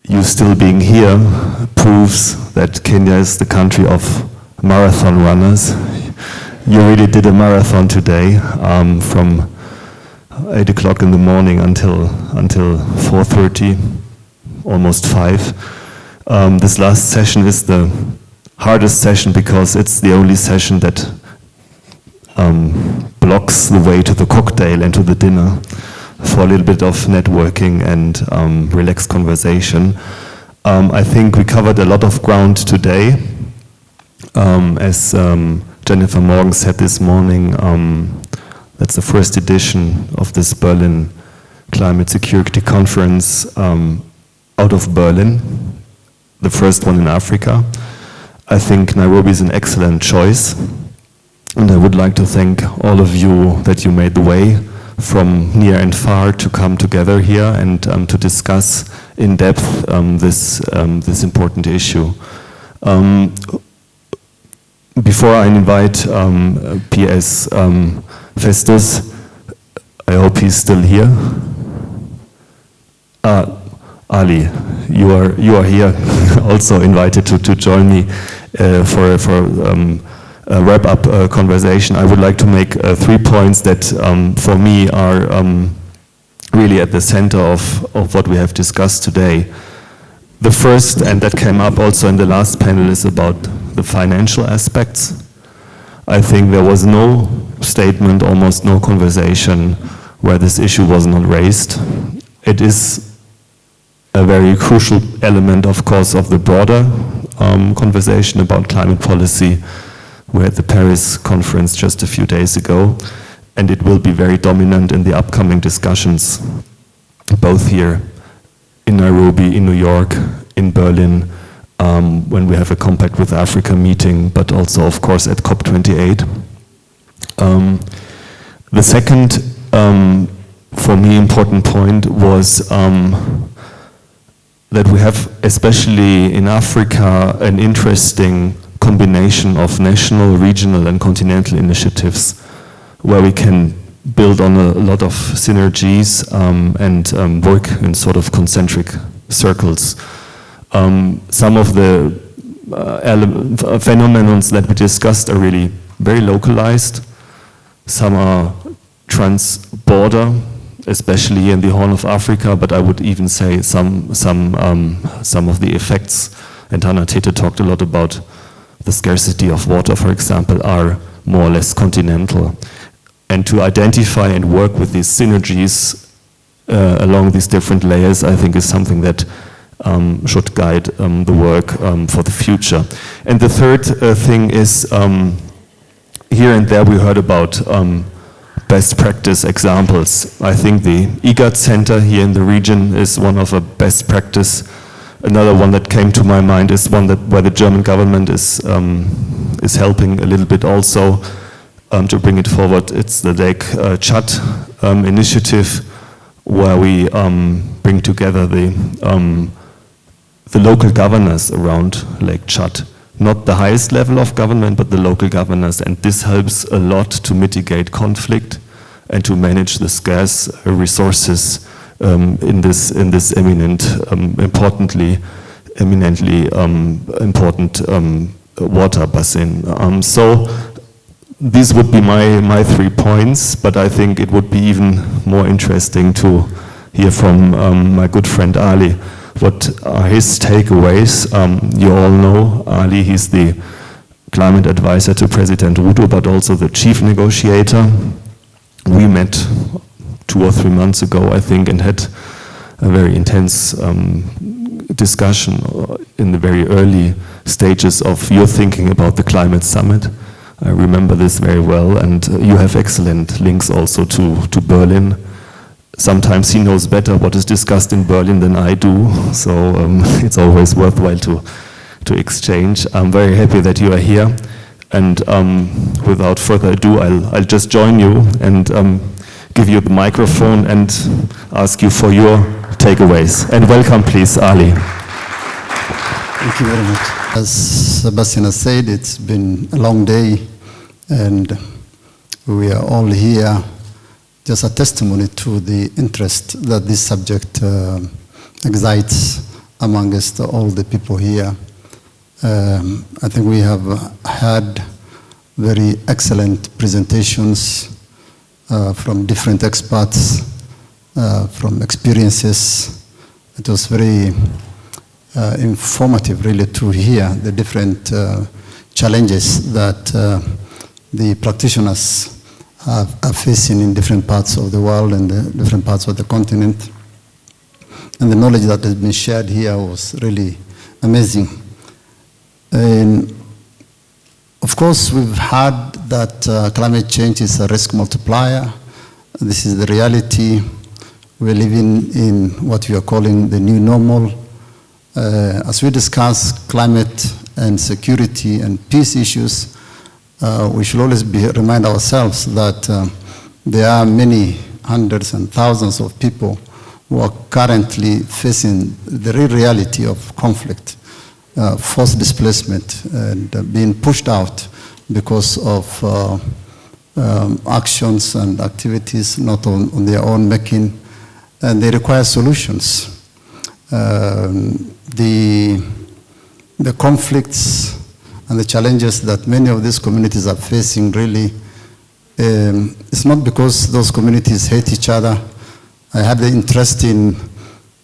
you still being here proves that Kenya is the country of marathon runners. You really did a marathon today, from 8 o'clock in the morning until 4:30, almost 5. This last session is the hardest session because it's the only session that blocks the way to the cocktail and to the dinner for a little bit of networking and relaxed conversation. I think we covered a lot of ground today. As Jennifer Morgan said this morning, that's the first edition of this Berlin Climate Security Conference out of Berlin, the first one in Africa. I think Nairobi is an excellent choice, and I would like to thank all of you that you made the way from near and far to come together here and to discuss in depth this important issue. Before I invite PS Festus, I hope he's still here. Ali, you are here, also invited to join me for a wrap-up conversation. I would like to make 3 points that for me are really at the center of what we have discussed today. The first, and that came up also in the last panel, is about the financial aspects. I think there was no statement, almost no conversation where this issue was not raised. It is a very crucial element, of course, of the broader conversation about climate policy. We had the Paris conference just a few days ago, and it will be very dominant in the upcoming discussions, both here in Nairobi, in New York, in Berlin, when we have a Compact with Africa meeting, but also, of course, at COP28. The second, for me, important point was that we have, especially in Africa, an interesting combination of national, regional, and continental initiatives where we can build on a lot of synergies and work in sort of concentric circles. Some of the phenomena that we discussed are really very localized. Some are trans-border, especially in the Horn of Africa, but I would even say some of the effects, and Hannah Tete talked a lot about the scarcity of water, for example, are more or less continental. And to identify and work with these synergies along these different layers, I think is something that should guide the work for the future. And the third thing is, here and there we heard about best practice examples. I think the IGAD Center here in the region is one of a best practice. Another one that came to my mind is one where the German government is helping a little bit also to bring it forward. It's the Lake Chad initiative, where we bring together the local governors around Lake Chad. Not the highest level of government, but the local governors, and this helps a lot to mitigate conflict and to manage the scarce resources in this eminently important water basin. So these would be my 3 points, but I think it would be even more interesting to hear from my good friend Ali. What are his takeaways? You all know Ali, he's the climate advisor to President Ruto, but also the chief negotiator. We met 2 or 3 months ago, I think, and had a very intense discussion in the very early stages of your thinking about the climate summit. I remember this very well, and you have excellent links also to Berlin. Sometimes he knows better what is discussed in Berlin than I do, so it's always worthwhile to exchange. I'm very happy that you are here, and without further ado, I'll just join you and give you the microphone and ask you for your takeaways. And welcome, please, Ali. Thank you very much. As Sebastian has said, it's been a long day, and we are all here just a testimony to the interest that this subject excites amongst all the people here. I think we have had very excellent presentations from different experts, from experiences. It was very informative, really, to hear the different challenges that the practitioners are facing in different parts of the world and the different parts of the continent. And the knowledge that has been shared here was really amazing. And of course, we've heard that climate change is a risk multiplier. This is the reality. We're living in what we are calling the new normal. As we discuss climate and security and peace issues, we should always remind ourselves that there are many hundreds and thousands of people who are currently facing the real reality of conflict, forced displacement, and being pushed out because of actions and activities not on their own making, and they require solutions. The conflicts and the challenges that many of these communities are facing really, it's not because those communities hate each other. I had the interesting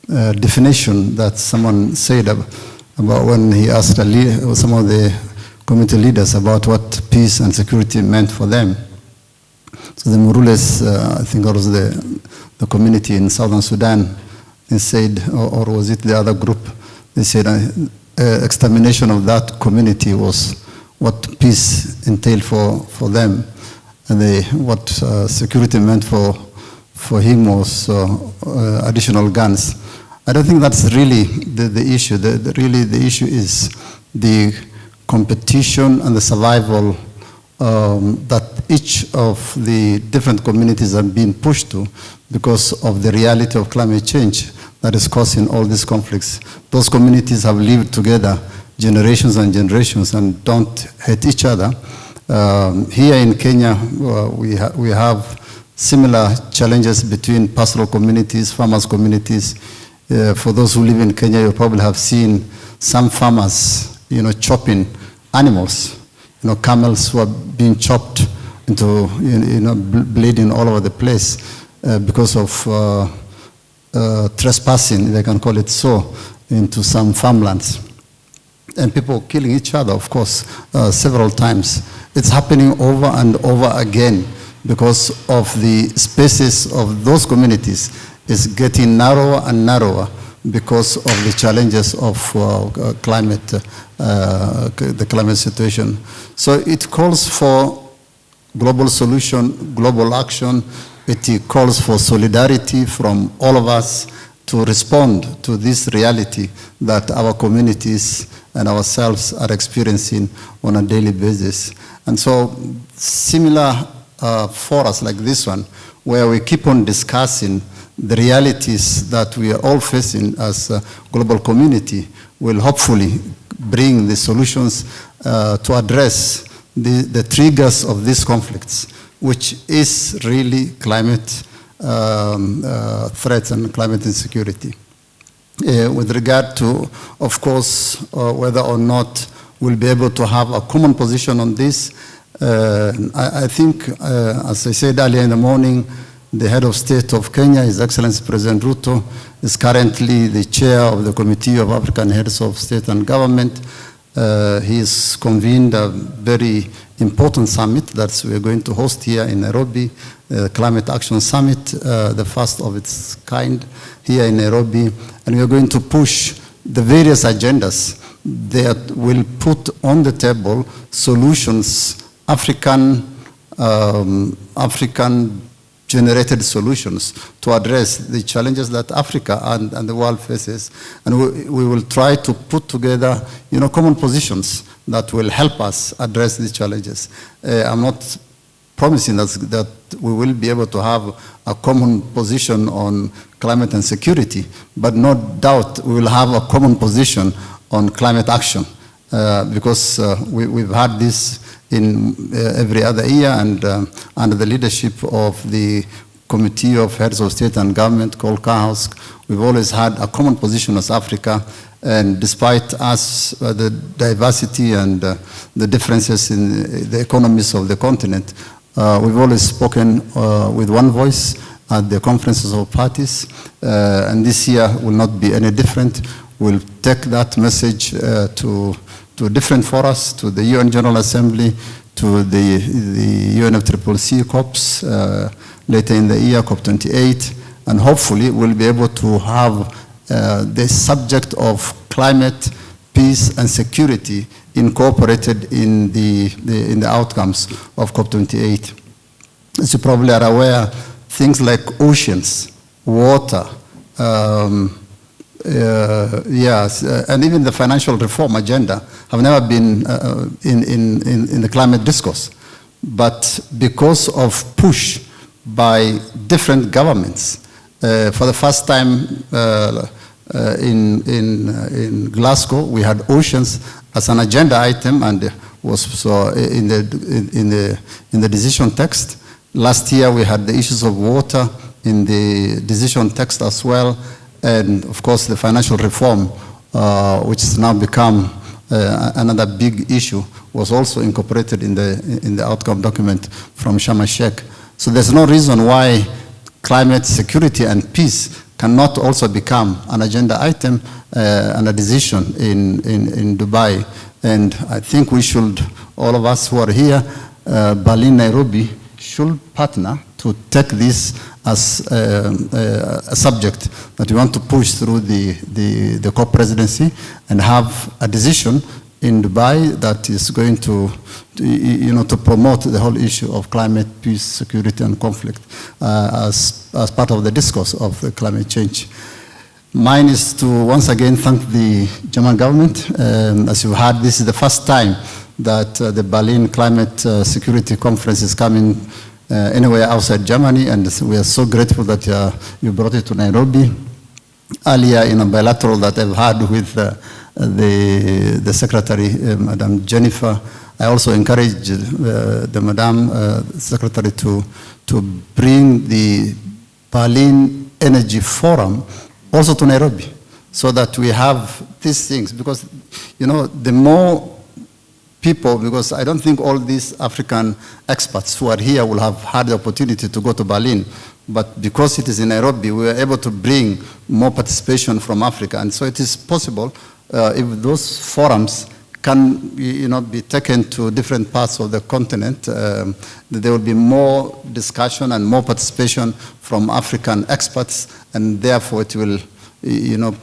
definition that someone said about when he asked some of the community leaders about what peace and security meant for them. So the Murules, I think it was the community in southern Sudan, they said, or was it the other group, they said extermination of that community was what peace entailed for them. And what security meant for him was additional guns. I don't think that's really the issue. Really the issue is the competition and the survival that each of the different communities are being pushed to because of the reality of climate change that is causing all these conflicts. Those communities have lived together generations and generations and don't hate each other. Here in Kenya, we have similar challenges between pastoral communities, farmers communities. For those who live in Kenya, you probably have seen some farmers, chopping animals, camels who are being chopped into, bleeding all over the place because of trespassing, if I can call it so, into some farmlands. And people killing each other, of course, several times. It's happening over and over again because of the spaces of those communities is getting narrower and narrower because of the challenges of climate, the climate situation. So it calls for global solution, global action. It calls for solidarity from all of us to respond to this reality that our communities and ourselves are experiencing on a daily basis. And so similar forums like this one, where we keep on discussing the realities that we are all facing as a global community, will hopefully bring the solutions to address the triggers of these conflicts, which is really climate threats and climate insecurity. With regard to, of course, whether or not we'll be able to have a common position on this, I think, as I said earlier in the morning, the head of state of Kenya, His Excellency President Ruto, is currently the chair of the Committee of African Heads of State and Government. He has convened a very important summit that we are going to host here in Nairobi, the Climate Action Summit, the first of its kind here in Nairobi. And we are going to push the various agendas that will put on the table solutions, African generated solutions to address the challenges that Africa and the world faces. And we will try to put together, common positions that will help us address these challenges. I'm not promising that we will be able to have a common position on climate and security, but no doubt we will have a common position on climate action because we've had this in every other year, and under the leadership of the committee of heads of state and government called CAHOS, we've always had a common position as Africa, and despite us, the diversity and the differences in the economies of the continent, we've always spoken with one voice at the conferences of parties, and this year will not be any different. We'll take that message to different forums, to the UN General Assembly, to the UNFCCC COPs later in the year, COP28, and hopefully we'll be able to have the subject of climate, peace, and security incorporated in the outcomes of COP28. As you probably are aware, things like oceans, water, and even the financial reform agenda have never been in the climate discourse. But because of push by different governments, for the first time in Glasgow, we had oceans as an agenda item, and was so in the decision text. Last year we had the issues of water in the decision text as well, and of course the financial reform, which has now become another big issue, was also incorporated in the outcome document from Sharm el-Sheikh. So there's no reason why climate, security, and peace cannot also become an agenda item and a decision in Dubai. And I think we should, all of us who are here, Berlin, Nairobi, should partner to take this as a subject that we want to push through the COP presidency and have a decision in Dubai that is going to promote the whole issue of climate, peace, security, and conflict as part of the discourse of the climate change. Mine is to once again thank the German government. As you heard, this is the first time that the Berlin Climate Security Conference is coming anywhere outside Germany, and we are so grateful that you brought it to Nairobi. Earlier in a bilateral that I've had with the secretary, Madam Jennifer, I also encouraged the Madam Secretary to bring the Berlin Energy Forum also to Nairobi, so that we have these things, because the more people, because I don't think all these African experts who are here will have had the opportunity to go to Berlin, but because it is in Nairobi, we were able to bring more participation from Africa, and so it is possible if those forums can be taken to different parts of the continent, there will be more discussion and more participation from African experts, and therefore it will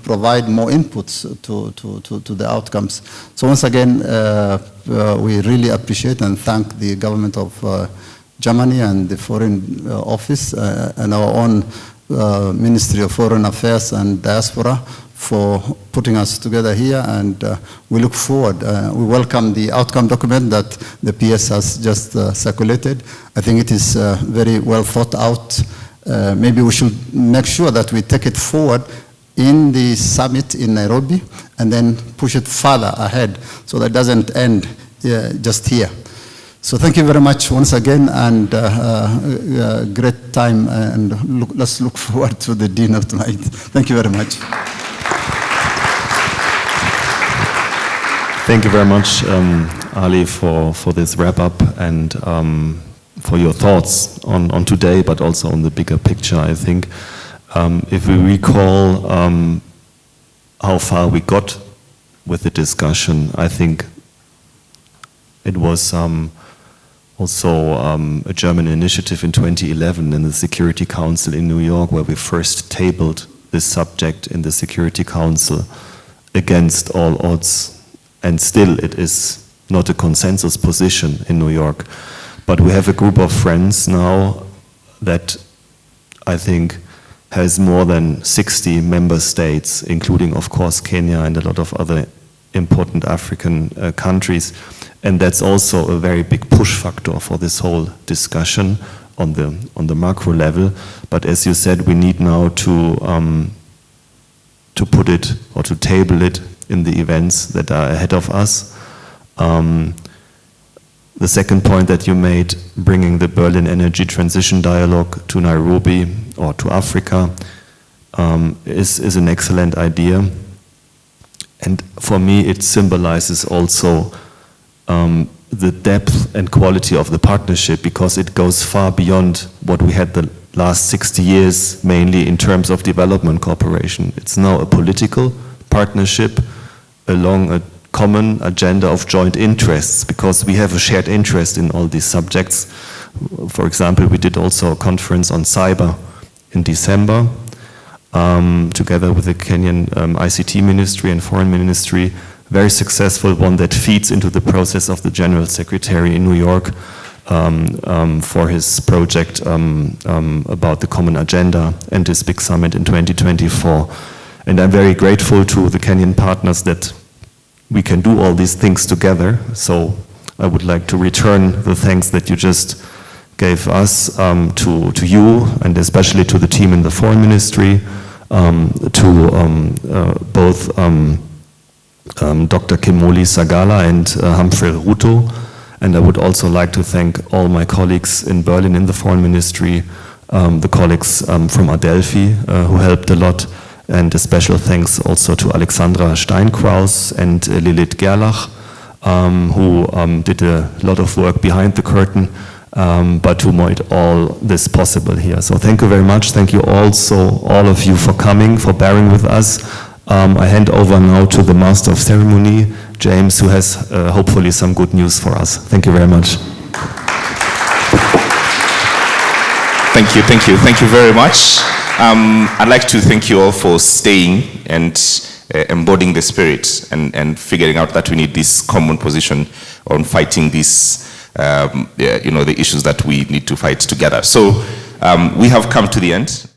provide more inputs to the outcomes. So once again, we really appreciate and thank the government of Germany and the Foreign Office and our own Ministry of Foreign Affairs and Diaspora for putting us together here, and we look forward. We welcome the outcome document that the PS has just circulated. I think it is very well thought out. Maybe we should make sure that we take it forward in the summit in Nairobi and then push it further ahead so that it doesn't end just here. So thank you very much once again, and great time, and let's look forward to the dinner tonight. Thank you very much. Thank you very much, Ali, for this wrap-up and for your thoughts on today, but also on the bigger picture, I think. If we recall how far we got with the discussion, I think it was also a German initiative in 2011 in the Security Council in New York, where we first tabled this subject in the Security Council against all odds. And still it is not a consensus position in New York. But we have a group of friends now that I think has more than 60 member states, including of course Kenya and a lot of other important African countries. And that's also a very big push factor for this whole discussion on the macro level. But as you said, we need now to put it or to table it in the events that are ahead of us. The second point that you made, bringing the Berlin Energy Transition Dialogue to Nairobi or to Africa, is an excellent idea. And for me, it symbolizes also the depth and quality of the partnership, because it goes far beyond what we had the last 60 years, mainly in terms of development cooperation. It's now a political partnership along a common agenda of joint interests, because we have a shared interest in all these subjects. For example, we did also a conference on cyber in December, together with the Kenyan ICT Ministry and Foreign Ministry, very successful one that feeds into the process of the General Secretary in New York for his project about the common agenda and his big summit in 2024. And I'm very grateful to the Kenyan partners that we can do all these things together. So I would like to return the thanks that you just gave us to you, and especially to the team in the Foreign Ministry, to both Dr. Kimoli Sagala and Humphrey Ruto. And I would also like to thank all my colleagues in Berlin in the Foreign Ministry, the colleagues from Adelphi who helped a lot, and a special thanks also to Alexandra Steinkraus and Lilith Gerlach, who did a lot of work behind the curtain, but who made all this possible here. So thank you very much. Thank you also, all of you, for coming, for bearing with us. I hand over now to the Master of Ceremony, James, who has hopefully some good news for us. Thank you very much. Thank you very much. I'd like to thank you all for staying and embodying the spirit and figuring out that we need this common position on fighting these, the issues that we need to fight together. So we have come to the end.